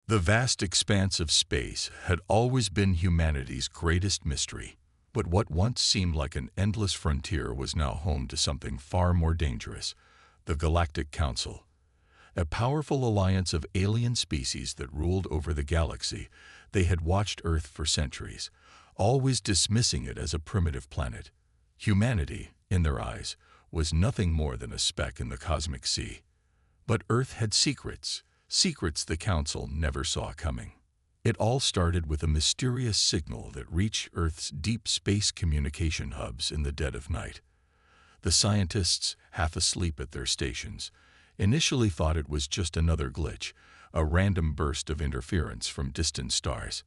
The vast expanse of space had always been humanity's greatest mystery, but what once seemed like an endless frontier was now home to something far more dangerous: the Galactic Council. A powerful alliance of alien species that ruled over the galaxy. They had watched Earth for centuries, always dismissing it as a primitive planet. Humanity, in their eyes, was nothing more than a speck in the cosmic sea. But Earth had secrets, secrets the Council never saw coming. It all started with a mysterious signal that reached Earth's deep space communication hubs in the dead of night. The scientists, half asleep at their stations, initially thought it was just another glitch, a random burst of interference from distant stars.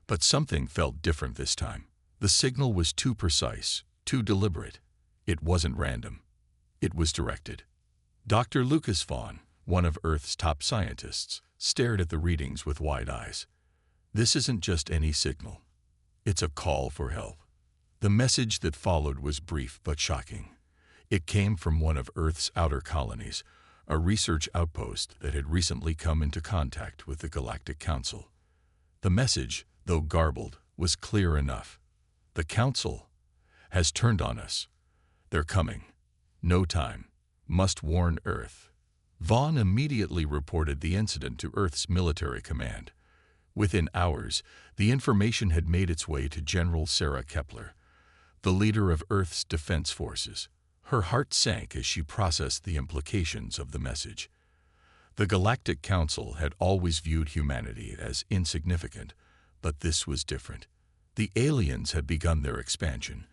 But something felt different this time. The signal was too precise, too deliberate. It wasn't random. It was directed. Dr. Lucas Vaughn, one of Earth's top scientists, stared at the readings with wide eyes. This isn't just any signal. It's a call for help. The message that followed was brief but shocking. It came from one of Earth's outer colonies, a research outpost that had recently come into contact with the Galactic Council. The message, though garbled, was clear enough. The Council has turned on us. They're coming. No time. Must warn Earth. Vaughn immediately reported the incident to Earth's military command. Within hours, the information had made its way to General Sarah Kepler, the leader of Earth's defense forces. Her heart sank as she processed the implications of the message. The Galactic Council had always viewed humanity as insignificant, but this was different. The aliens had begun their expansion,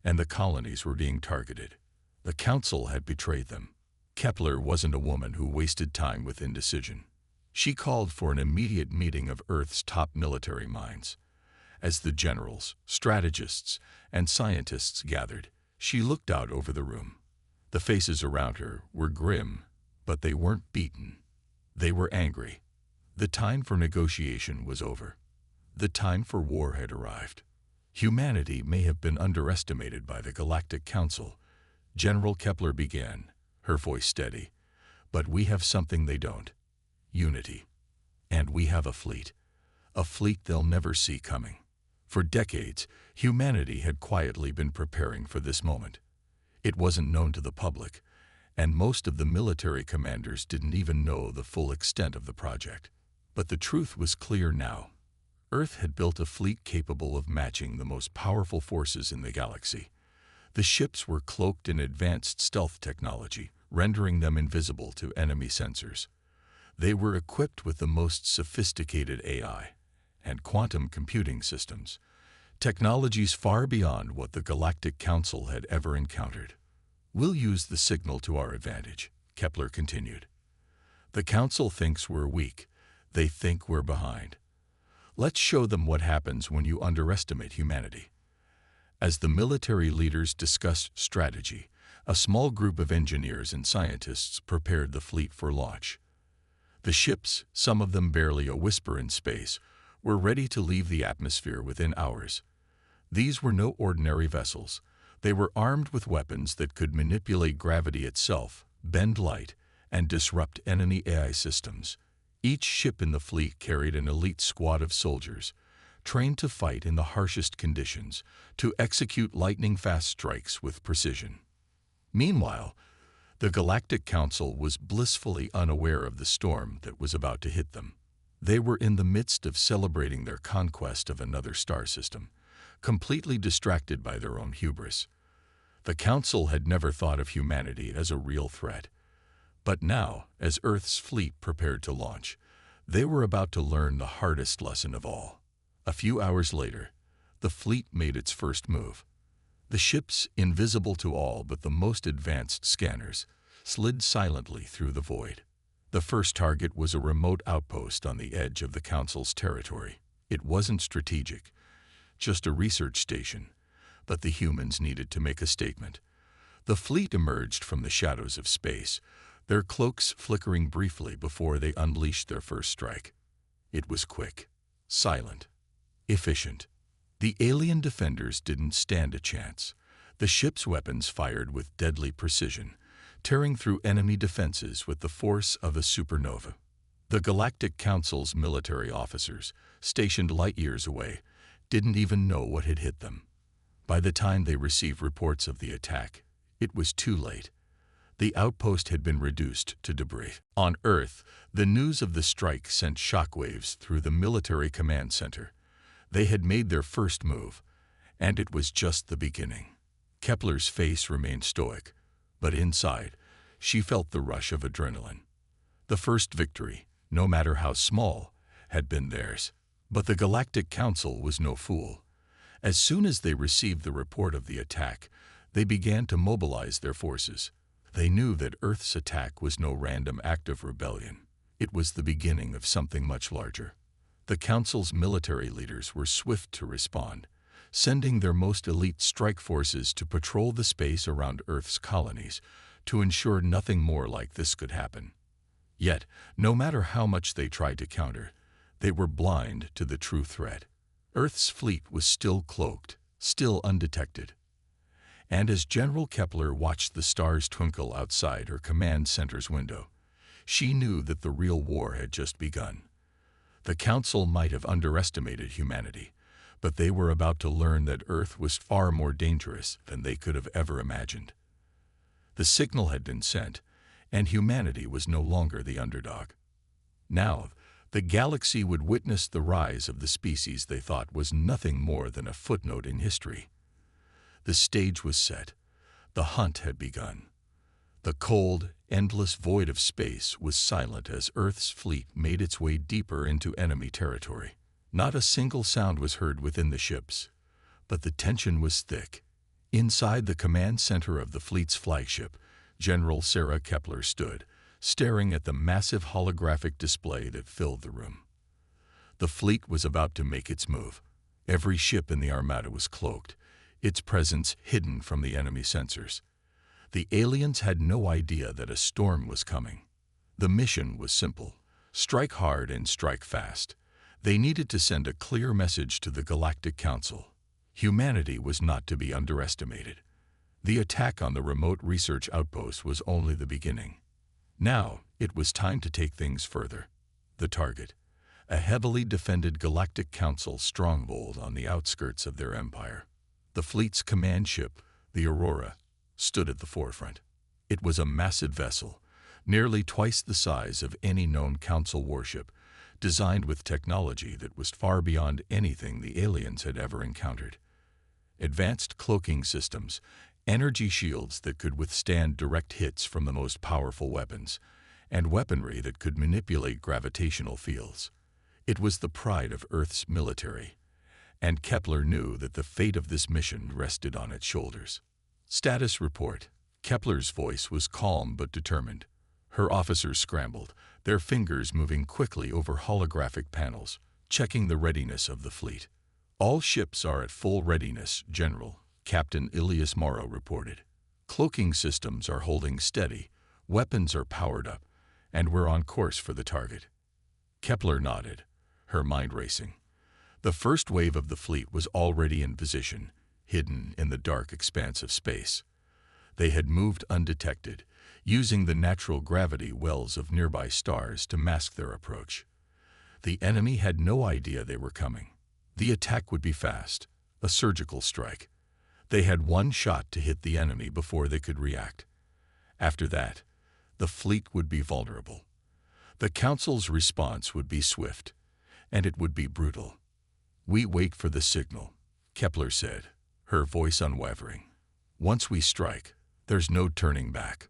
and the colonies were being targeted. The Council had betrayed them. Kepler wasn't a woman who wasted time with indecision. She called for an immediate meeting of Earth's top military minds. As the generals, strategists, and scientists gathered, she looked out over the room. The faces around her were grim, but they weren't beaten. They were angry. The time for negotiation was over. The time for war had arrived. Humanity may have been underestimated by the Galactic Council. General Kepler began, her voice steady. But we have something they don't. Unity. And we have a fleet. A fleet they'll never see coming. For decades, humanity had quietly been preparing for this moment. It wasn't known to the public, and most of the military commanders didn't even know the full extent of the project. But the truth was clear now. Earth had built a fleet capable of matching the most powerful forces in the galaxy. The ships were cloaked in advanced stealth technology, rendering them invisible to enemy sensors. They were equipped with the most sophisticated AI and quantum computing systems, technologies far beyond what the Galactic Council had ever encountered. We'll use the signal to our advantage, Kepler continued. The Council thinks we're weak. They think we're behind. Let's show them what happens when you underestimate humanity. As the military leaders discussed strategy, a small group of engineers and scientists prepared the fleet for launch. The ships, some of them barely a whisper in space, were ready to leave the atmosphere within hours. These were no ordinary vessels. They were armed with weapons that could manipulate gravity itself, bend light, and disrupt enemy AI systems. Each ship in the fleet carried an elite squad of soldiers, trained to fight in the harshest conditions, to execute lightning-fast strikes with precision. Meanwhile, the Galactic Council was blissfully unaware of the storm that was about to hit them. They were in the midst of celebrating their conquest of another star system, completely distracted by their own hubris. The Council had never thought of humanity as a real threat. But now, as Earth's fleet prepared to launch, they were about to learn the hardest lesson of all. A few hours later, the fleet made its first move. The ships, invisible to all but the most advanced scanners, slid silently through the void. The first target was a remote outpost on the edge of the Council's territory. It wasn't strategic, just a research station, but the humans needed to make a statement. The fleet emerged from the shadows of space, their cloaks flickering briefly before they unleashed their first strike. It was quick, silent, efficient. The alien defenders didn't stand a chance. The ship's weapons fired with deadly precision, tearing through enemy defenses with the force of a supernova. The Galactic Council's military officers, stationed light years away, didn't even know what had hit them. By the time they received reports of the attack, it was too late. The outpost had been reduced to debris. On Earth, the news of the strike sent shockwaves through the military command center. They had made their first move, and it was just the beginning. Kepler's face remained stoic, but inside, she felt the rush of adrenaline. The first victory, no matter how small, had been theirs. But the Galactic Council was no fool. As soon as they received the report of the attack, they began to mobilize their forces. They knew that Earth's attack was no random act of rebellion. It was the beginning of something much larger. The Council's military leaders were swift to respond, sending their most elite strike forces to patrol the space around Earth's colonies to ensure nothing more like this could happen. Yet, no matter how much they tried to counter, they were blind to the true threat. Earth's fleet was still cloaked, still undetected. And as General Kepler watched the stars twinkle outside her command center's window, she knew that the real war had just begun. The Council might have underestimated humanity, but they were about to learn that Earth was far more dangerous than they could have ever imagined. The signal had been sent, and humanity was no longer the underdog. Now, the galaxy would witness the rise of the species they thought was nothing more than a footnote in history. The stage was set. The hunt had begun. The cold, endless void of space was silent as Earth's fleet made its way deeper into enemy territory. Not a single sound was heard within the ships, but the tension was thick. Inside the command center of the fleet's flagship, General Sarah Kepler stood, staring at the massive holographic display that filled the room. The fleet was about to make its move. Every ship in the armada was cloaked, its presence hidden from the enemy sensors. The aliens had no idea that a storm was coming. The mission was simple: strike hard and strike fast. They needed to send a clear message to the Galactic Council. Humanity was not to be underestimated. The attack on the remote research outpost was only the beginning. Now, it was time to take things further. The target, a heavily defended Galactic Council stronghold on the outskirts of their empire. The fleet's command ship, the Aurora, stood at the forefront. It was a massive vessel, nearly twice the size of any known Council warship, designed with technology that was far beyond anything the aliens had ever encountered. Advanced cloaking systems, energy shields that could withstand direct hits from the most powerful weapons, and weaponry that could manipulate gravitational fields. It was the pride of Earth's military, and Kepler knew that the fate of this mission rested on its shoulders. Status report. Kepler's voice was calm but determined. Her officers scrambled, their fingers moving quickly over holographic panels, checking the readiness of the fleet. All ships are at full readiness, General, Captain Ilias Morrow reported. Cloaking systems are holding steady, weapons are powered up, and we're on course for the target. Kepler nodded, her mind racing. The first wave of the fleet was already in position, hidden in the dark expanse of space. They had moved undetected, using the natural gravity wells of nearby stars to mask their approach. The enemy had no idea they were coming. The attack would be fast, a surgical strike. They had one shot to hit the enemy before they could react. After that, the fleet would be vulnerable. The Council's response would be swift, and it would be brutal. "We wait for the signal," Kepler said, her voice unwavering. "Once we strike, there's no turning back."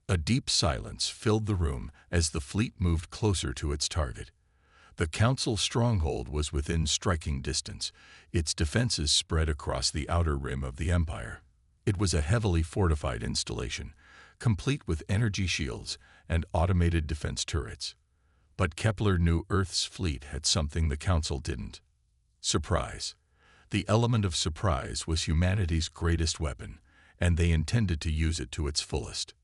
A deep silence filled the room as the fleet moved closer to its target. The Council stronghold was within striking distance, its defenses spread across the outer rim of the Empire. It was a heavily fortified installation, complete with energy shields and automated defense turrets. But Kepler knew Earth's fleet had something the Council didn't: surprise. The element of surprise was humanity's greatest weapon, and they intended to use it to its fullest.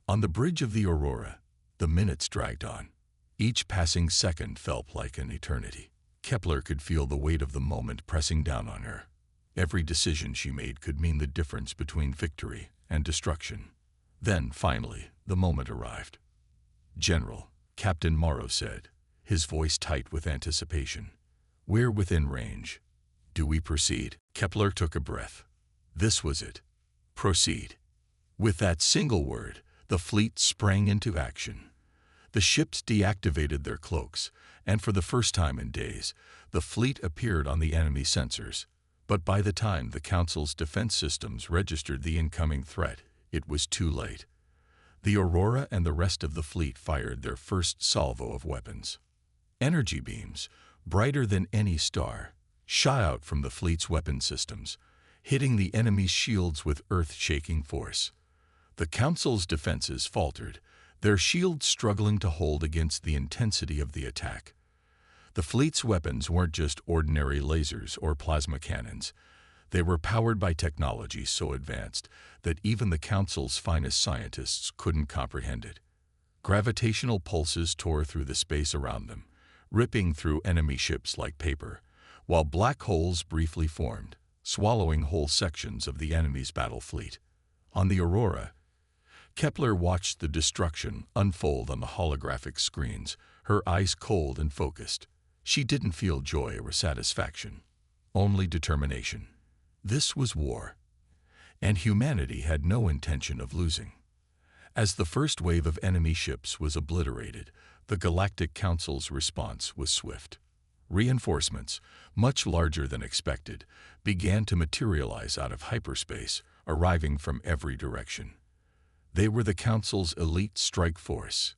On the bridge of the Aurora, the minutes dragged on. Each passing second felt like an eternity. Kepler could feel the weight of the moment pressing down on her. Every decision she made could mean the difference between victory and destruction. Then, finally, the moment arrived. "General," Captain Morrow said, his voice tight with anticipation. "We're within range. Do we proceed?" Kepler took a breath. This was it. Proceed. With that single word, the fleet sprang into action. The ships deactivated their cloaks, and for the first time in days, the fleet appeared on the enemy sensors. But by the time the Council's defense systems registered the incoming threat, it was too late. The Aurora and the rest of the fleet fired their first salvo of weapons. Energy beams, brighter than any star, shot out from the fleet's weapon systems, hitting the enemy's shields with earth-shaking force. The Council's defenses faltered, their shields struggling to hold against the intensity of the attack. The fleet's weapons weren't just ordinary lasers or plasma cannons. They were powered by technology so advanced that even the Council's finest scientists couldn't comprehend it. Gravitational pulses tore through the space around them, ripping through enemy ships like paper, while black holes briefly formed, swallowing whole sections of the enemy's battle fleet. On the Aurora, Kepler watched the destruction unfold on the holographic screens, her eyes cold and focused. She didn't feel joy or satisfaction, only determination. This was war, and humanity had no intention of losing. As the first wave of enemy ships was obliterated, the Galactic Council's response was swift. Reinforcements, much larger than expected, began to materialize out of hyperspace, arriving from every direction. They were the Council's elite strike force,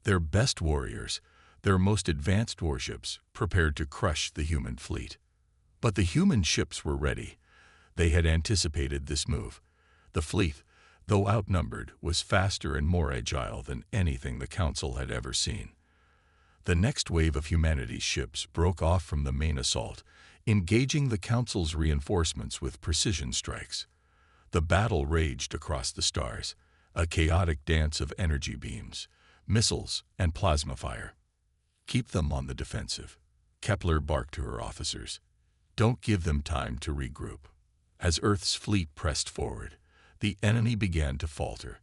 their best warriors, their most advanced warships, prepared to crush the human fleet. But the human ships were ready. They had anticipated this move. The fleet, though outnumbered, was faster and more agile than anything the Council had ever seen. The next wave of humanity's ships broke off from the main assault, engaging the Council's reinforcements with precision strikes. The battle raged across the stars, a chaotic dance of energy beams, missiles, and plasma fire. "Keep them on the defensive," Kepler barked to her officers. "Don't give them time to regroup." As Earth's fleet pressed forward, the enemy began to falter.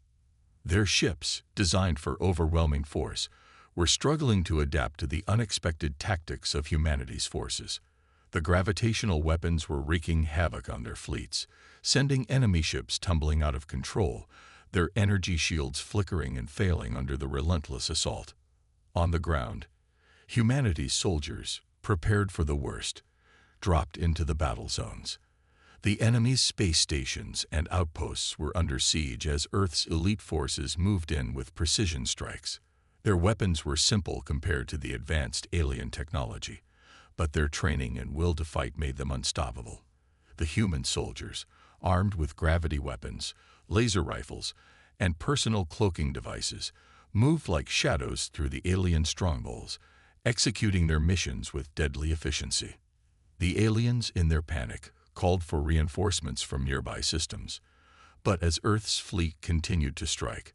Their ships, designed for overwhelming force, were struggling to adapt to the unexpected tactics of humanity's forces. The gravitational weapons were wreaking havoc on their fleets, sending enemy ships tumbling out of control, their energy shields flickering and failing under the relentless assault. On the ground, humanity's soldiers, prepared for the worst, dropped into the battle zones. The enemy's space stations and outposts were under siege as Earth's elite forces moved in with precision strikes. Their weapons were simple compared to the advanced alien technology, but their training and will to fight made them unstoppable. The human soldiers, armed with gravity weapons, laser rifles, and personal cloaking devices, moved like shadows through the alien strongholds, executing their missions with deadly efficiency. The aliens, in their panic, called for reinforcements from nearby systems. But as Earth's fleet continued to strike,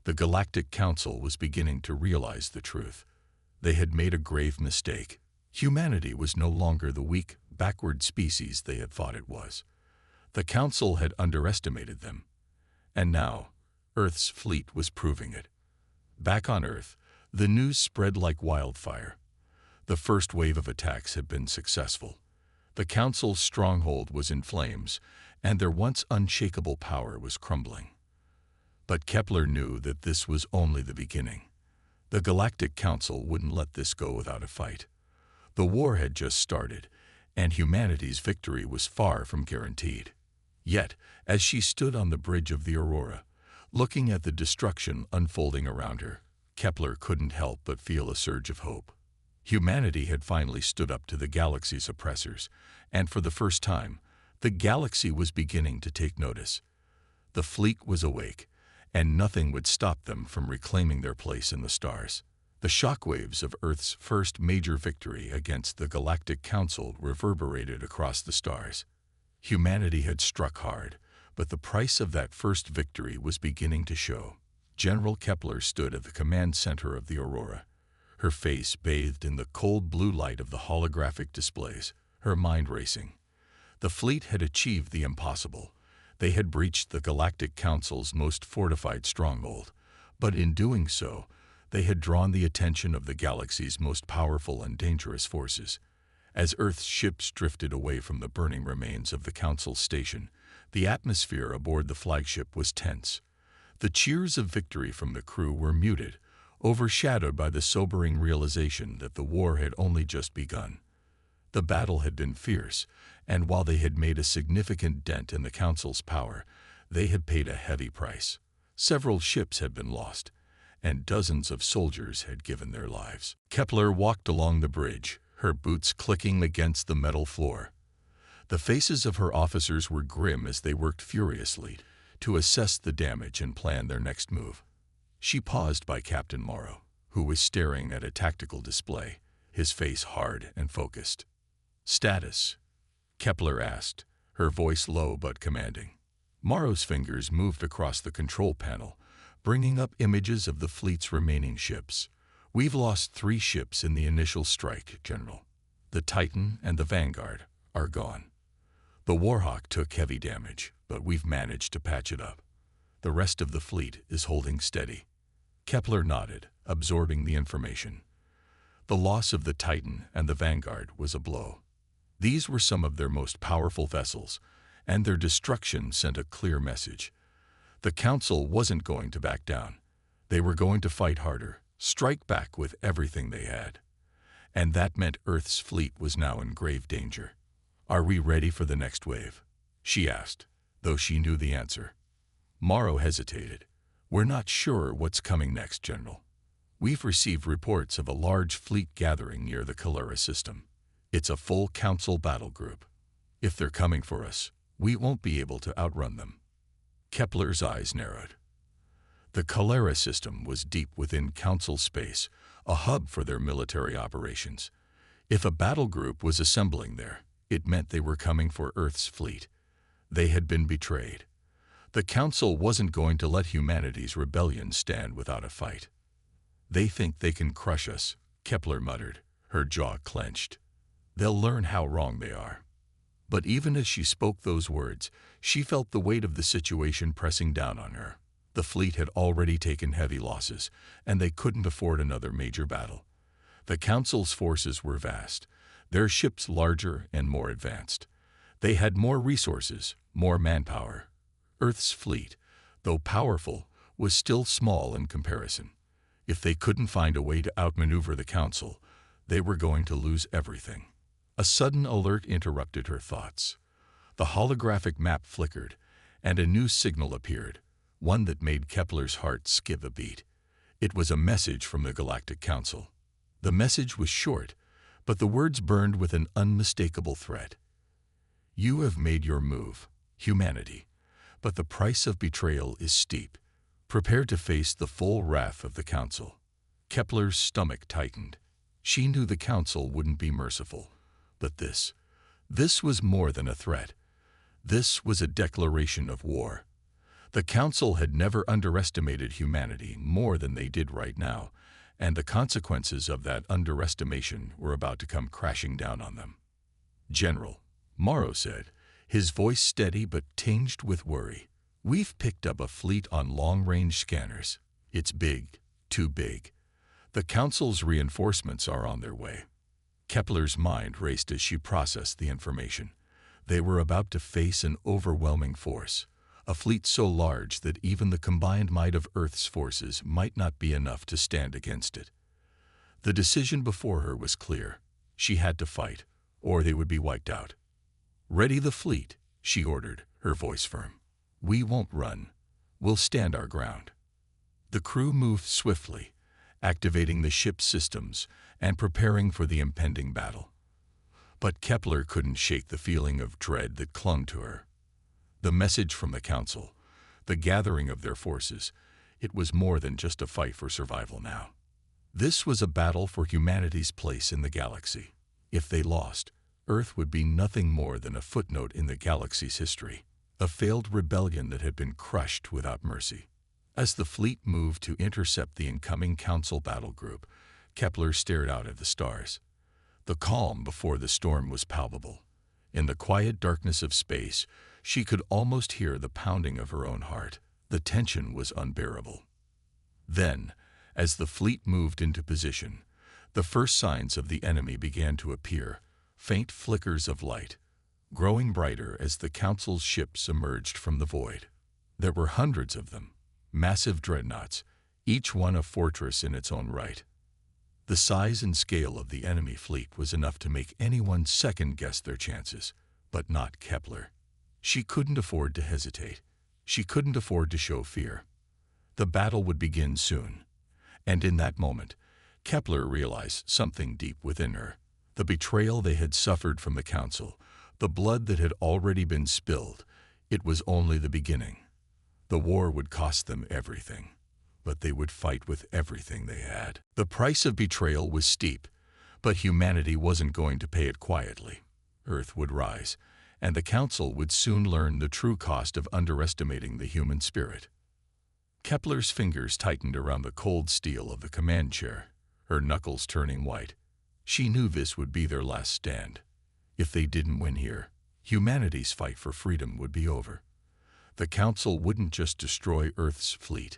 the Galactic Council was beginning to realize the truth. They had made a grave mistake. Humanity was no longer the weak, backward species they had thought it was. The Council had underestimated them. And now, Earth's fleet was proving it. Back on Earth, the news spread like wildfire. The first wave of attacks had been successful. The Council's stronghold was in flames, and their once unshakable power was crumbling. But Kepler knew that this was only the beginning. The Galactic Council wouldn't let this go without a fight. The war had just started, and humanity's victory was far from guaranteed. Yet, as she stood on the bridge of the Aurora, looking at the destruction unfolding around her, Kepler couldn't help but feel a surge of hope. Humanity had finally stood up to the galaxy's oppressors, and for the first time, the galaxy was beginning to take notice. The fleet was awake, and nothing would stop them from reclaiming their place in the stars. The shockwaves of Earth's first major victory against the Galactic Council reverberated across the stars. Humanity had struck hard, but the price of that first victory was beginning to show. General Kepler stood at the command center of the Aurora, her face bathed in the cold blue light of the holographic displays, her mind racing. The fleet had achieved the impossible. They had breached the Galactic Council's most fortified stronghold, but in doing so, They had drawn the attention of the galaxy's most powerful and dangerous forces. As Earth's ships drifted away from the burning remains of the Council station, the atmosphere aboard the flagship was tense. The cheers of victory from the crew were muted, overshadowed by the sobering realization that the war had only just begun. The battle had been fierce, and while they had made a significant dent in the Council's power, they had paid a heavy price. Several ships had been lost, and dozens of soldiers had given their lives. Kepler walked along the bridge, her boots clicking against the metal floor. The faces of her officers were grim as they worked furiously to assess the damage and plan their next move. She paused by Captain Morrow, who was staring at a tactical display, his face hard and focused. "Status?" Kepler asked, her voice low but commanding. Morrow's fingers moved across the control panel, bringing up images of the fleet's remaining ships. "We've lost 3 ships in the initial strike, General. The Titan and the Vanguard are gone. The Warhawk took heavy damage, but we've managed to patch it up. The rest of the fleet is holding steady." Kepler nodded, absorbing the information. The loss of the Titan and the Vanguard was a blow. These were some of their most powerful vessels, and their destruction sent a clear message. The Council wasn't going to back down. They were going to fight harder, strike back with everything they had. And that meant Earth's fleet was now in grave danger. "Are we ready for the next wave?" she asked, though she knew the answer. Morrow hesitated. "We're not sure what's coming next, General. We've received reports of a large fleet gathering near the Calera system. It's a full Council battle group. If they're coming for us, we won't be able to outrun them." Kepler's eyes narrowed. The Calera system was deep within Council space, a hub for their military operations. If a battle group was assembling there, it meant they were coming for Earth's fleet. They had been betrayed. The Council wasn't going to let humanity's rebellion stand without a fight. "They think they can crush us," Kepler muttered, her jaw clenched. "They'll learn how wrong they are." But even as she spoke those words, she felt the weight of the situation pressing down on her. The fleet had already taken heavy losses, and they couldn't afford another major battle. The Council's forces were vast, their ships larger and more advanced. They had more resources, more manpower. Earth's fleet, though powerful, was still small in comparison. If they couldn't find a way to outmaneuver the Council, they were going to lose everything. A sudden alert interrupted her thoughts. The holographic map flickered, and a new signal appeared, one that made Kepler's heart skip a beat. It was a message from the Galactic Council. The message was short, but the words burned with an unmistakable threat. "You have made your move, humanity, but the price of betrayal is steep. Prepare to face the full wrath of the Council." Kepler's stomach tightened. She knew the Council wouldn't be merciful. But this was more than a threat. This was a declaration of war. The Council had never underestimated humanity more than they did right now, and the consequences of that underestimation were about to come crashing down on them. "General," Morrow said, his voice steady but tinged with worry, "we've picked up a fleet on long-range scanners. It's big, too big. The Council's reinforcements are on their way." Kepler's mind raced as she processed the information. They were about to face an overwhelming force, a fleet so large that even the combined might of Earth's forces might not be enough to stand against it. The decision before her was clear. She had to fight, or they would be wiped out. "Ready the fleet," she ordered, her voice firm. "We won't run. We'll stand our ground." The crew moved swiftly, activating the ship's systems and preparing for the impending battle. But Kepler couldn't shake the feeling of dread that clung to her. The message from the Council, the gathering of their forces, it was more than just a fight for survival now. This was a battle for humanity's place in the galaxy. If they lost, Earth would be nothing more than a footnote in the galaxy's history, a failed rebellion that had been crushed without mercy. As the fleet moved to intercept the incoming Council battle group, Kepler stared out at the stars. The calm before the storm was palpable. In the quiet darkness of space, she could almost hear the pounding of her own heart. The tension was unbearable. Then, As the fleet moved into position, the first signs of the enemy began to appear, faint flickers of light, growing brighter as the Council's ships emerged from the void. There were hundreds of them, massive dreadnoughts, each one a fortress in its own right. The size and scale of the enemy fleet was enough to make anyone second-guess their chances, but not Kepler. She couldn't afford to hesitate. She couldn't afford to show fear. The battle would begin soon, and in that moment, Kepler realized something deep within her. The betrayal they had suffered from the Council, the blood that had already been spilled, it was only the beginning. The war would cost them everything, but they would fight with everything they had. The price of betrayal was steep, but humanity wasn't going to pay it quietly. Earth would rise, and the Council would soon learn the true cost of underestimating the human spirit. Kepler's fingers tightened around the cold steel of the command chair, her knuckles turning white. She knew this would be their last stand. If they didn't win here, humanity's fight for freedom would be over. The Council wouldn't just destroy Earth's fleet,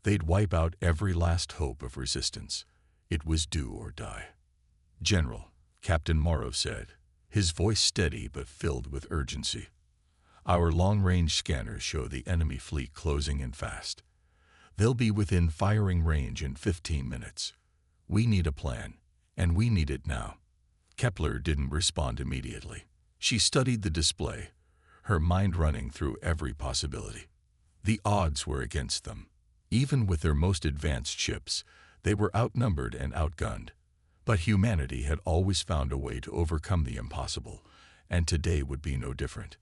they'd wipe out every last hope of resistance. It was do or die. "General," Captain Morrow said, his voice steady but filled with urgency. "Our long-range scanners show the enemy fleet closing in fast. They'll be within firing range in 15 minutes. We need a plan, and we need it now." Kepler didn't respond immediately. She studied the display, her mind running through every possibility. The odds were against them. Even with their most advanced ships, they were outnumbered and outgunned. But humanity had always found a way to overcome the impossible, and today would be no different.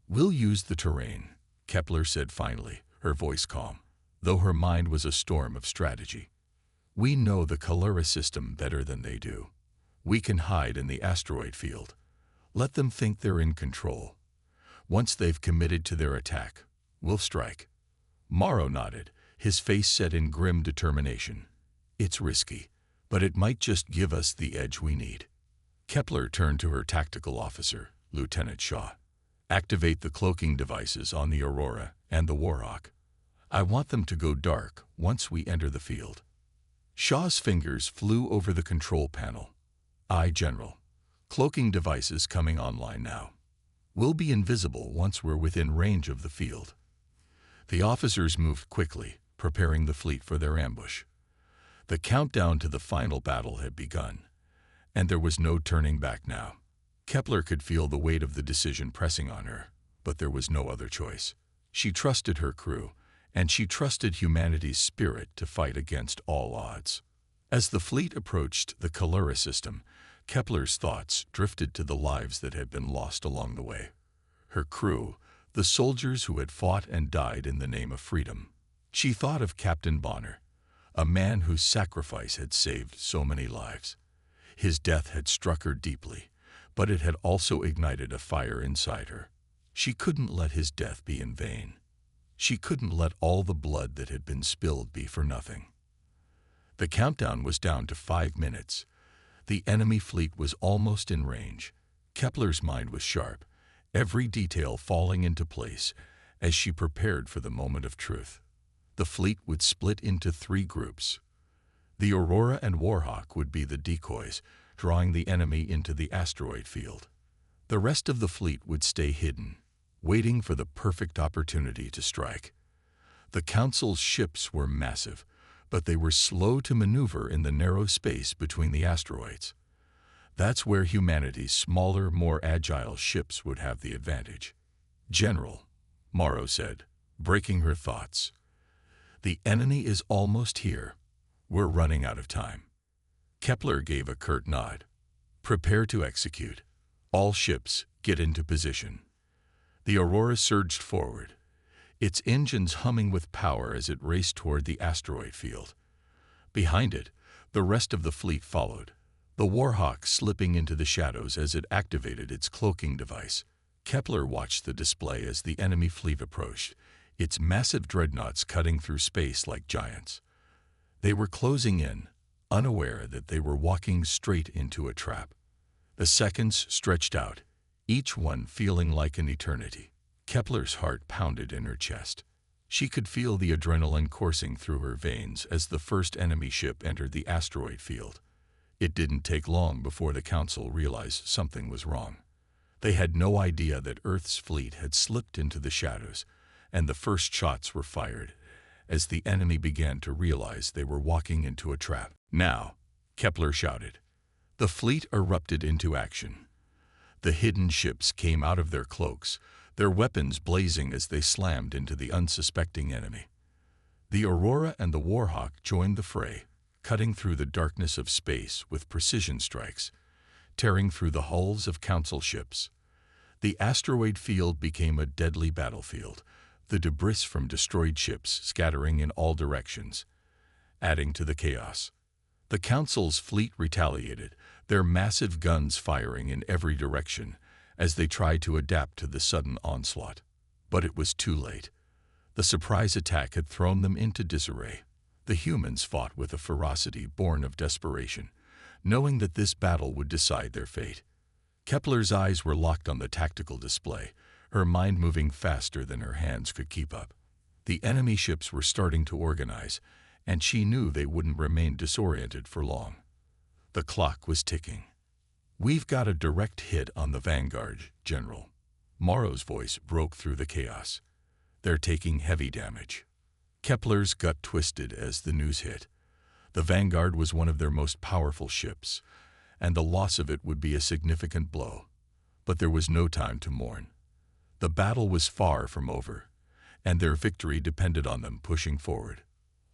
"We'll use the terrain," Kepler said finally, her voice calm, though her mind was a storm of strategy. "We know the Calera system better than they do. We can hide in the asteroid field. Let them think they're in control. Once they've committed to their attack, we'll strike." Morrow nodded, his face set in grim determination. "It's risky, but it might just give us the edge we need." Kepler turned to her tactical officer, Lieutenant Shaw. "Activate the cloaking devices on the Aurora and the Warhawk. I want them to go dark once we enter the field." Shaw's fingers flew over the control panel. "Aye, General. Cloaking devices coming online now. We'll be invisible once we're within range of the field." The officers moved quickly, preparing the fleet for their ambush. The countdown to the final battle had begun, and there was no turning back now. Kepler could feel the weight of the decision pressing on her, but there was no other choice. She trusted her crew, and she trusted humanity's spirit to fight against all odds. As the fleet approached the Calera system, Kepler's thoughts drifted to the lives that had been lost along the way. Her crew, the soldiers who had fought and died in the name of freedom. She thought of Captain Bonner, a man whose sacrifice had saved so many lives. His death had struck her deeply, but it had also ignited a fire inside her. She couldn't let his death be in vain. She couldn't let all the blood that had been spilled be for nothing. The countdown was down to 5 minutes. The enemy fleet was almost in range. Kepler's mind was sharp, every detail falling into place as she prepared for the moment of truth. The fleet would split into 3 groups. The Aurora and Warhawk would be the decoys, drawing the enemy into the asteroid field. The rest of the fleet would stay hidden, waiting for the perfect opportunity to strike. The Council's ships were massive, but they were slow to maneuver in the narrow space between the asteroids. That's where humanity's smaller, more agile ships would have the advantage. "General," Morrow said, breaking her thoughts, "the enemy is almost here. We're running out of time." Kepler gave a curt nod. "Prepare to execute. All ships, get into position." The Aurora surged forward, its engines humming with power as it raced toward the asteroid field. Behind it, the rest of the fleet followed, the Warhawk slipping into the shadows as it activated its cloaking device. Kepler watched the display as the enemy fleet approached, its massive dreadnoughts cutting through space like giants. They were closing in, unaware that they were walking straight into a trap. The seconds stretched out, each one feeling like an eternity. Kepler's heart pounded in her chest. She could feel the adrenaline coursing through her veins as the first enemy ship entered the asteroid field. It didn't take long before the Council realized something was wrong. They had no idea that Earth's fleet had slipped into the shadows, and the first shots were fired as the enemy began to realize they were walking into a trap. "Now!" Kepler shouted. The fleet erupted into action. The hidden ships came out of their cloaks, their weapons blazing as they slammed into the unsuspecting enemy. The Aurora and the Warhawk joined the fray, cutting through the darkness of space with precision strikes, tearing through the hulls of Council ships. The asteroid field became a deadly battlefield, the debris from destroyed ships scattering in all directions, adding to the chaos. The Council's fleet retaliated, their massive guns firing in every direction as they tried to adapt to the sudden onslaught. But it was too late. The surprise attack had thrown them into disarray. The humans fought with a ferocity born of desperation, knowing that this battle would decide their fate. Kepler's eyes were locked on the tactical display, her mind moving faster than her hands could keep up. The enemy ships were starting to organize, and she knew they wouldn't remain disoriented for long. The clock was ticking. "We've got a direct hit on the Vanguard, General." Morrow's voice broke through the chaos. "They're taking heavy damage." Kepler's gut twisted as the news hit. The Vanguard was one of their most powerful ships, and the loss of it would be a significant blow. But there was no time to mourn. The battle was far from over, and their victory depended on them pushing forward.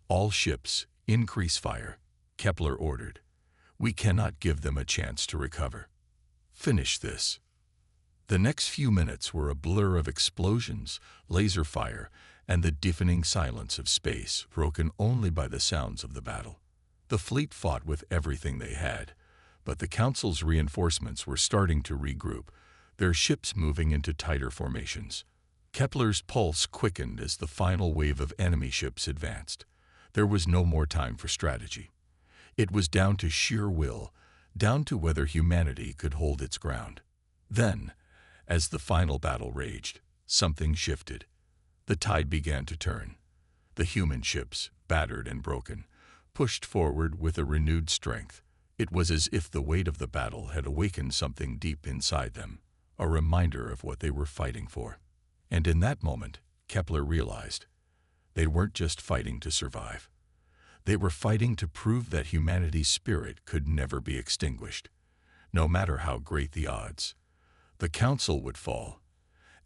"All ships, increase fire," Kepler ordered. "We cannot give them a chance to recover. Finish this." The next few minutes were a blur of explosions, laser fire, and the deafening silence of space, broken only by the sounds of the battle. The fleet fought with everything they had, but the Council's reinforcements were starting to regroup, their ships moving into tighter formations. Kepler's pulse quickened as the final wave of enemy ships advanced. There was no more time for strategy. It was down to sheer will, down to whether humanity could hold its ground. Then, as the final battle raged, something shifted. The tide began to turn. The human ships, battered and broken, pushed forward with a renewed strength. It was as if the weight of the battle had awakened something deep inside them, a reminder of what they were fighting for. And in that moment, Kepler realized, they weren't just fighting to survive. They were fighting to prove that humanity's spirit could never be extinguished. No matter how great the odds, the Council would fall,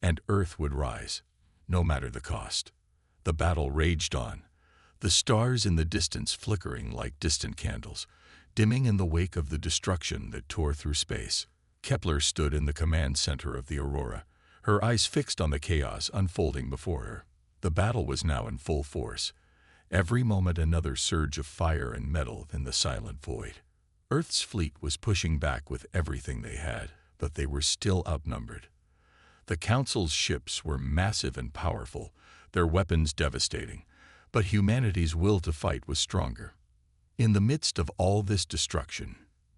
and Earth would rise, no matter the cost. The battle raged on, the stars in the distance flickering like distant candles, dimming in the wake of the destruction that tore through space. Kepler stood in the command center of the Aurora, her eyes fixed on the chaos unfolding before her. The battle was now in full force, every moment another surge of fire and metal in the silent void. Earth's fleet was pushing back with everything they had, but they were still outnumbered. The Council's ships were massive and powerful, their weapons devastating, but humanity's will to fight was stronger. In the midst of all this destruction,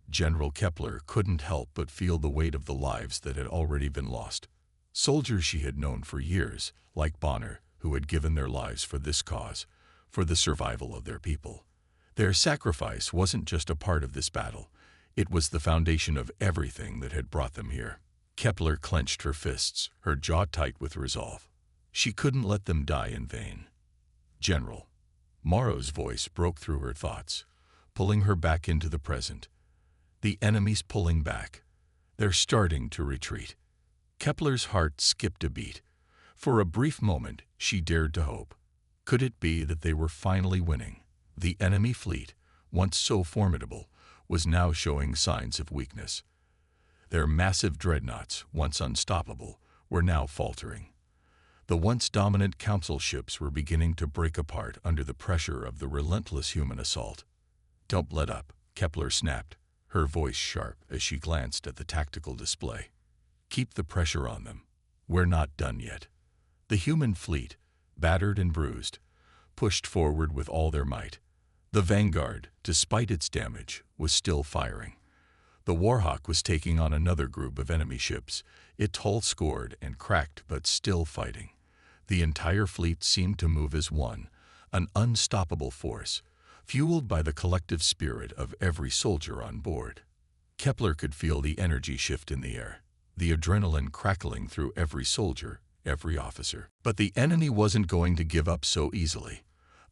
General Kepler couldn't help but feel the weight of the lives that had already been lost. Soldiers she had known for years, like Bonner, who had given their lives for this cause, for the survival of their people. Their sacrifice wasn't just a part of this battle, it was the foundation of everything that had brought them here. Kepler clenched her fists, her jaw tight with resolve. She couldn't let them die in vain. "General," Morrow's voice broke through her thoughts, pulling her back into the present. "The enemy's pulling back. They're starting to retreat." Kepler's heart skipped a beat. For a brief moment, she dared to hope. Could it be that they were finally winning? The enemy fleet, once so formidable, was now showing signs of weakness. Their massive dreadnoughts, once unstoppable, were now faltering. The once dominant Council ships were beginning to break apart under the pressure of the relentless human assault. "Don't let up," Kepler snapped, her voice sharp as she glanced at the tactical display. "Keep the pressure on them. We're not done yet." The human fleet, battered and bruised, pushed forward with all their might. The Vanguard, despite its damage, was still firing. The Warhawk was taking on another group of enemy ships, its hull scored and cracked but still fighting. The entire fleet seemed to move as one, an unstoppable force, fueled by the collective spirit of every soldier on board. Kepler could feel the energy shift in the air, the adrenaline crackling through every soldier, every officer. But the enemy wasn't going to give up so easily.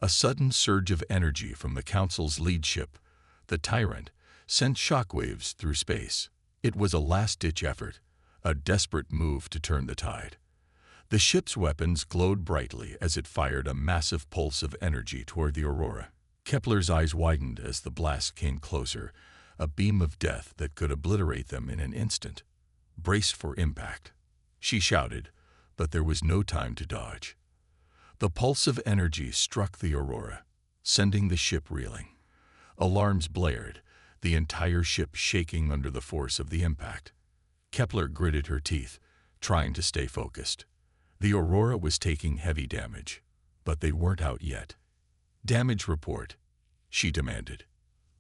A sudden surge of energy from the Council's lead ship, the Tyrant, sent shockwaves through space. It was a last-ditch effort, a desperate move to turn the tide. The ship's weapons glowed brightly as it fired a massive pulse of energy toward the Aurora. Kepler's eyes widened as the blast came closer, a beam of death that could obliterate them in an instant. "Brace for impact," she shouted, but there was no time to dodge. The pulse of energy struck the Aurora, sending the ship reeling. Alarms blared, the entire ship shaking under the force of the impact. Kepler gritted her teeth, trying to stay focused. The Aurora was taking heavy damage, but they weren't out yet. "Damage report," she demanded.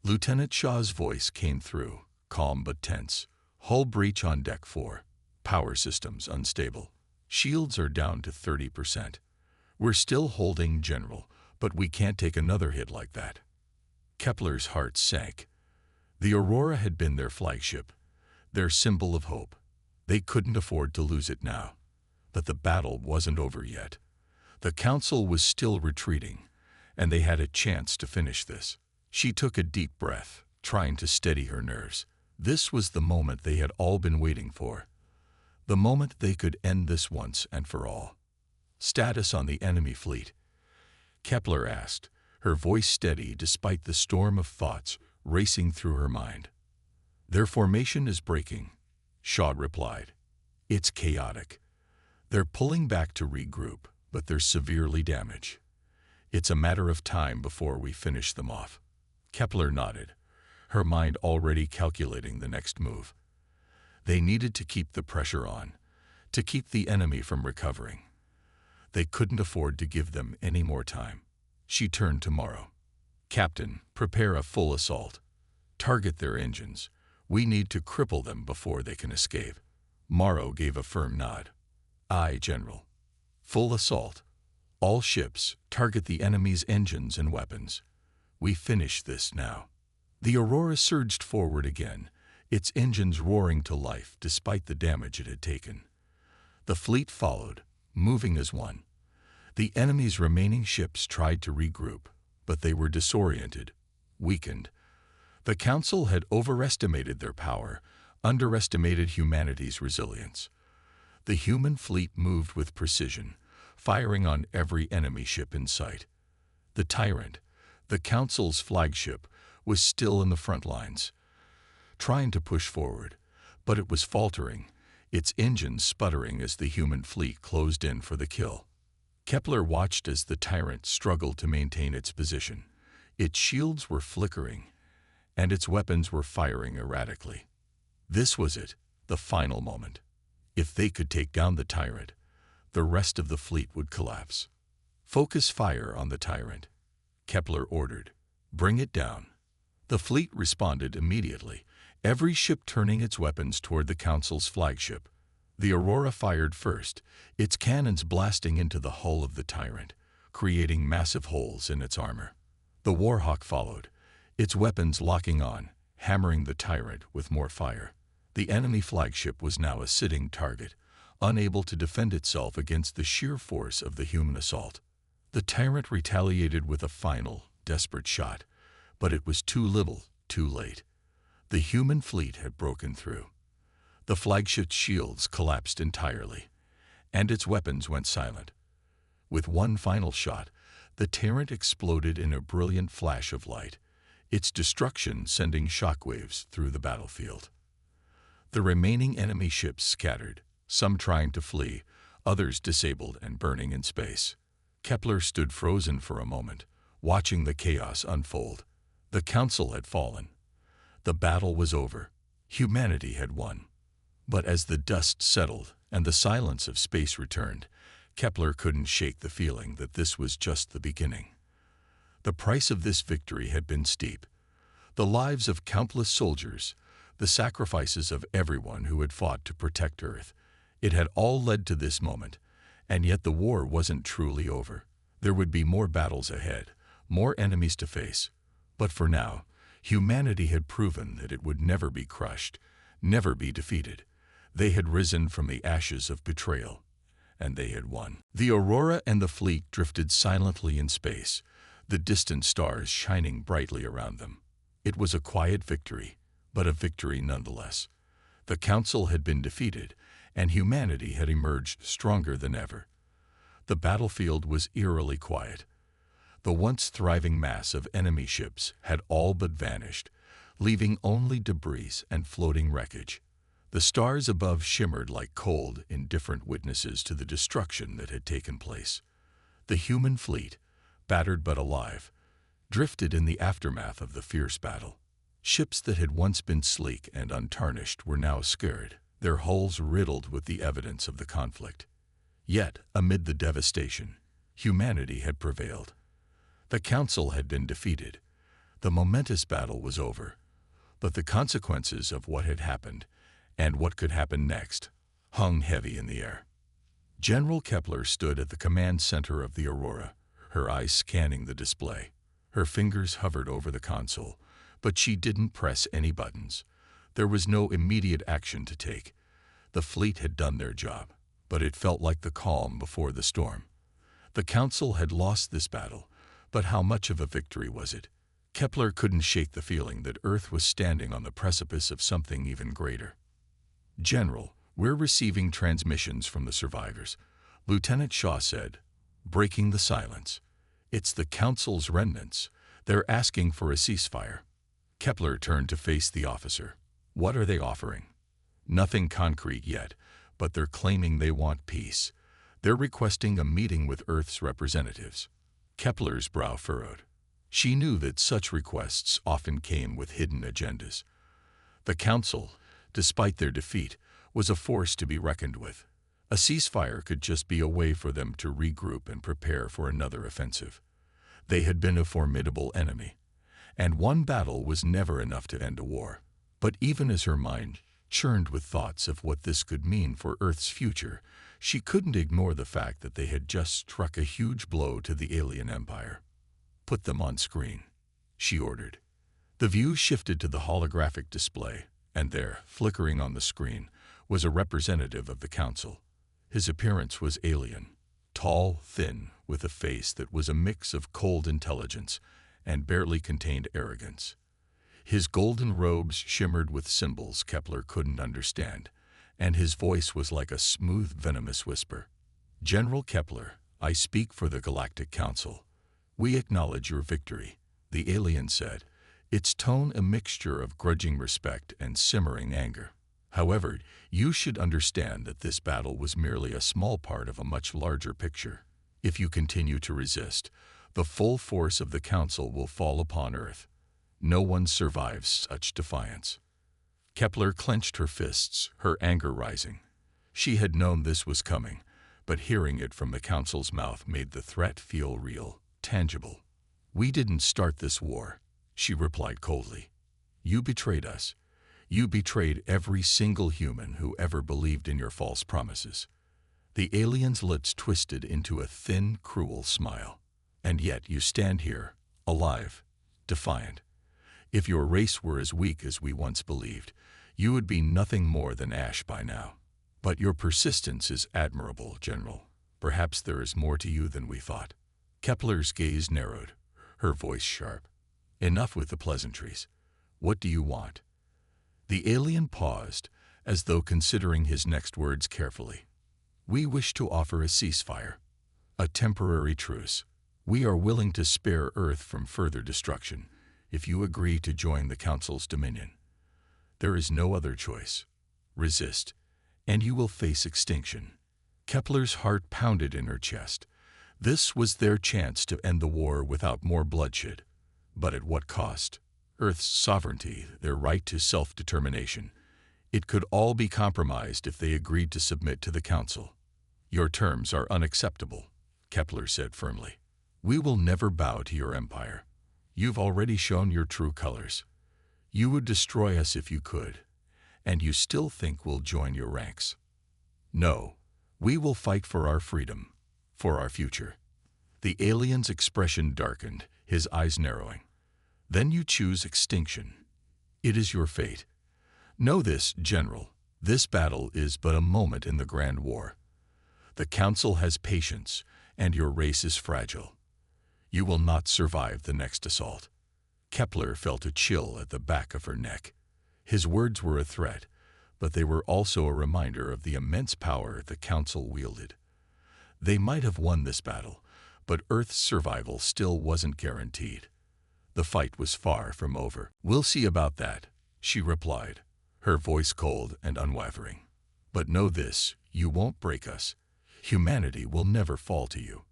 Lieutenant Shaw's voice came through, calm but tense. "Hull breach on deck 4. Power systems unstable. Shields are down to 30%. We're still holding, General, but we can't take another hit like that." Kepler's heart sank. The Aurora had been their flagship, their symbol of hope. They couldn't afford to lose it now. But the battle wasn't over yet. The Council was still retreating, and they had a chance to finish this. She took a deep breath, trying to steady her nerves. This was the moment they had all been waiting for. The moment they could end this once and for all. "Status on the enemy fleet?" Kepler asked, her voice steady despite the storm of thoughts racing through her mind. "Their formation is breaking," Shaw replied. "It's chaotic. They're pulling back to regroup, but they're severely damaged. It's a matter of time before we finish them off." Kepler nodded, her mind already calculating the next move. They needed to keep the pressure on, to keep the enemy from recovering. They couldn't afford to give them any more time. She turned to Morrow. "Captain, prepare a full assault. Target their engines. We need to cripple them before they can escape." Morrow gave a firm nod. "Aye, General. Full assault. All ships, target the enemy's engines and weapons. We finish this now." The Aurora surged forward again, its engines roaring to life despite the damage it had taken. The fleet followed, moving as one. The enemy's remaining ships tried to regroup, but they were disoriented, weakened. The Council had overestimated their power, underestimated humanity's resilience. The human fleet moved with precision, firing on every enemy ship in sight. The Tyrant, the Council's flagship, was still in the front lines, trying to push forward, but it was faltering, its engines sputtering as the human fleet closed in for the kill. Kepler watched as the Tyrant struggled to maintain its position. Its shields were flickering, and its weapons were firing erratically. This was it, the final moment. If they could take down the Tyrant, the rest of the fleet would collapse. "Focus fire on the Tyrant," Kepler ordered. "Bring it down." The fleet responded immediately, every ship turning its weapons toward the Council's flagship. The Aurora fired first, its cannons blasting into the hull of the Tyrant, creating massive holes in its armor. The Warhawk followed, its weapons locking on, hammering the Tyrant with more fire. The enemy flagship was now a sitting target, unable to defend itself against the sheer force of the human assault. The Tyrant retaliated with a final, desperate shot, but it was too little, too late. The human fleet had broken through. The flagship's shields collapsed entirely, and its weapons went silent. With one final shot, the Tyrant exploded in a brilliant flash of light, its destruction sending shockwaves through the battlefield. The remaining enemy ships scattered, some trying to flee, others disabled and burning in space. Kepler stood frozen for a moment, watching the chaos unfold. The Council had fallen. The battle was over. Humanity had won. But as the dust settled and the silence of space returned, Kepler couldn't shake the feeling that this was just the beginning. The price of this victory had been steep. The lives of countless soldiers, the sacrifices of everyone who had fought to protect Earth, it had all led to this moment, And yet the war wasn't truly over. There would be more battles ahead, more enemies to face. But for now, humanity had proven that it would never be crushed, never be defeated. They had risen from the ashes of betrayal, and they had won. The Aurora and the fleet drifted silently in space, the distant stars shining brightly around them. It was a quiet victory, but a victory nonetheless. The Council had been defeated, and humanity had emerged stronger than ever. The battlefield was eerily quiet. The once thriving mass of enemy ships had all but vanished, leaving only debris and floating wreckage. The stars above shimmered like cold, indifferent witnesses to the destruction that had taken place. The human fleet, battered but alive, drifted in the aftermath of the fierce battle. Ships that had once been sleek and untarnished were now scarred, their hulls riddled with the evidence of the conflict. Yet, amid the devastation, humanity had prevailed. The Council had been defeated. The momentous battle was over, but the consequences of what had happened and what could happen next hung heavy in the air. General Kepler stood at the command center of the Aurora, her eyes scanning the display. Her fingers hovered over the console, but she didn't press any buttons. There was no immediate action to take. The fleet had done their job, but it felt like the calm before the storm. The Council had lost this battle, but how much of a victory was it? Kepler couldn't shake the feeling that Earth was standing on the precipice of something even greater. "General, we're receiving transmissions from the survivors," Lieutenant Shaw said, breaking the silence. "It's the Council's remnants. They're asking for a ceasefire." Kepler turned to face the officer. "What are they offering?" "Nothing concrete yet, but they're claiming they want peace. They're requesting a meeting with Earth's representatives." Kepler's brow furrowed. She knew that such requests often came with hidden agendas. The Council, despite their defeat, was a force to be reckoned with. A ceasefire could just be a way for them to regroup and prepare for another offensive. They had been a formidable enemy, and one battle was never enough to end a war. But even as her mind churned with thoughts of what this could mean for Earth's future, she couldn't ignore the fact that they had just struck a huge blow to the alien empire. "Put them on screen," she ordered. The view shifted to the holographic display, and there, flickering on the screen, was a representative of the Council. His appearance was alien, tall, thin, with a face that was a mix of cold intelligence and barely contained arrogance. His golden robes shimmered with symbols Kepler couldn't understand, and his voice was like a smooth, venomous whisper. "General Kepler, I speak for the Galactic Council. We acknowledge your victory," the alien said, its tone a mixture of grudging respect and simmering anger. "However, you should understand that this battle was merely a small part of a much larger picture. If you continue to resist, the full force of the Council will fall upon Earth. No one survives such defiance." Kepler clenched her fists, her anger rising. She had known this was coming, but hearing it from the Council's mouth made the threat feel real, tangible. "We didn't start this war," she replied coldly. "You betrayed us. You betrayed every single human who ever believed in your false promises." The alien's lips twisted into a thin, cruel smile. "And yet you stand here, alive, defiant. If your race were as weak as we once believed, you would be nothing more than ash by now. But your persistence is admirable, General. Perhaps there is more to you than we thought." Kepler's gaze narrowed, her voice sharp. "Enough with the pleasantries. What do you want?" The alien paused, as though considering his next words carefully. "We wish to offer a ceasefire, a temporary truce. We are willing to spare Earth from further destruction, if you agree to join the Council's dominion. There is no other choice. Resist, and you will face extinction." Kepler's heart pounded in her chest. This was their chance to end the war without more bloodshed. But at what cost? Earth's sovereignty, their right to self-determination. It could all be compromised if they agreed to submit to the Council. "Your terms are unacceptable," Kepler said firmly. "We will never bow to your empire. You've already shown your true colors. You would destroy us if you could, and you still think we'll join your ranks. No, We will fight for our freedom, for our future. The alien's expression darkened, his eyes narrowing. Then you choose extinction. It is your fate. Know this, General. This battle is but a moment in the Grand War. The Council has patience, and your race is fragile. You will not survive the next assault. Kepler felt a chill at the back of her neck. His words were a threat, but they were also a reminder of the immense power the Council wielded. They might have won this battle, but Earth's survival still wasn't guaranteed. The fight was far from over. "We'll see about that," she replied, her voice cold and unwavering. "But know this, you won't break us. Humanity will never fall to you.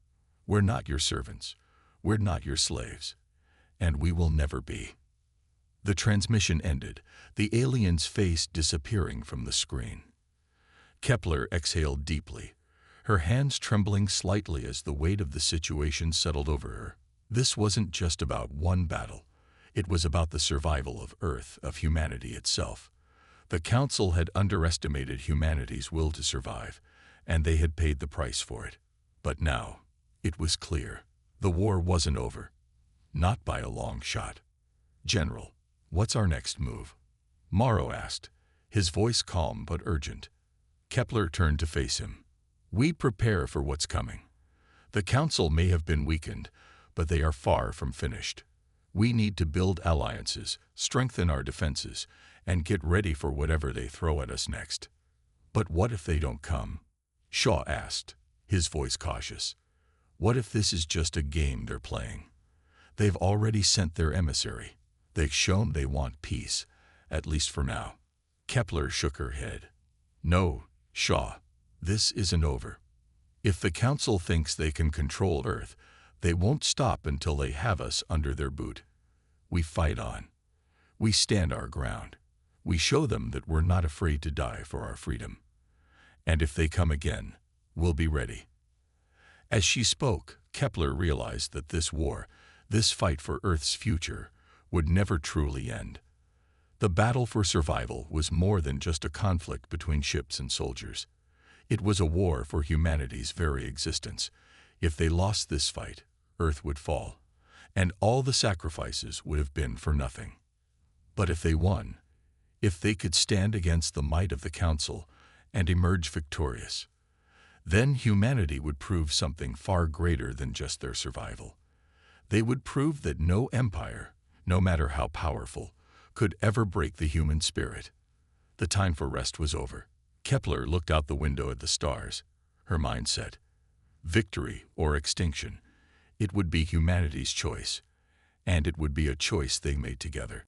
We're not your servants. We're not your slaves. And we will never be." The transmission ended, the alien's face disappearing from the screen. Kepler exhaled deeply, her hands trembling slightly as the weight of the situation settled over her. This wasn't just about one battle. It was about the survival of Earth, of humanity itself. The Council had underestimated humanity's will to survive, and they had paid the price for it. But now, it was clear. The war wasn't over. Not by a long shot. "General, what's our next move?" Morrow asked, his voice calm but urgent. Kepler turned to face him. "We prepare for what's coming. The Council may have been weakened, but they are far from finished. We need to build alliances, strengthen our defenses, and get ready for whatever they throw at us next." "But what if they don't come?" Shaw asked, his voice cautious. "What if this is just a game they're playing? They've already sent their emissary. They've shown they want peace, at least for now." Kepler shook her head. "No, Shaw, this isn't over. If the Council thinks they can control Earth, they won't stop until they have us under their boot. We fight on. We stand our ground. We show them that we're not afraid to die for our freedom. And if they come again, we'll be ready." As she spoke, Kepler realized that this war, this fight for Earth's future, would never truly end. The battle for survival was more than just a conflict between ships and soldiers. It was a war for humanity's very existence. If they lost this fight, Earth would fall, and all the sacrifices would have been for nothing. But if they won, if they could stand against the might of the Council and emerge victorious, then humanity would prove something far greater than just their survival. They would prove that no empire, no matter how powerful, could ever break the human spirit. The time for rest was over. Kepler looked out the window at the stars, her mind set. Victory or extinction, it would be humanity's choice, and it would be a choice they made together.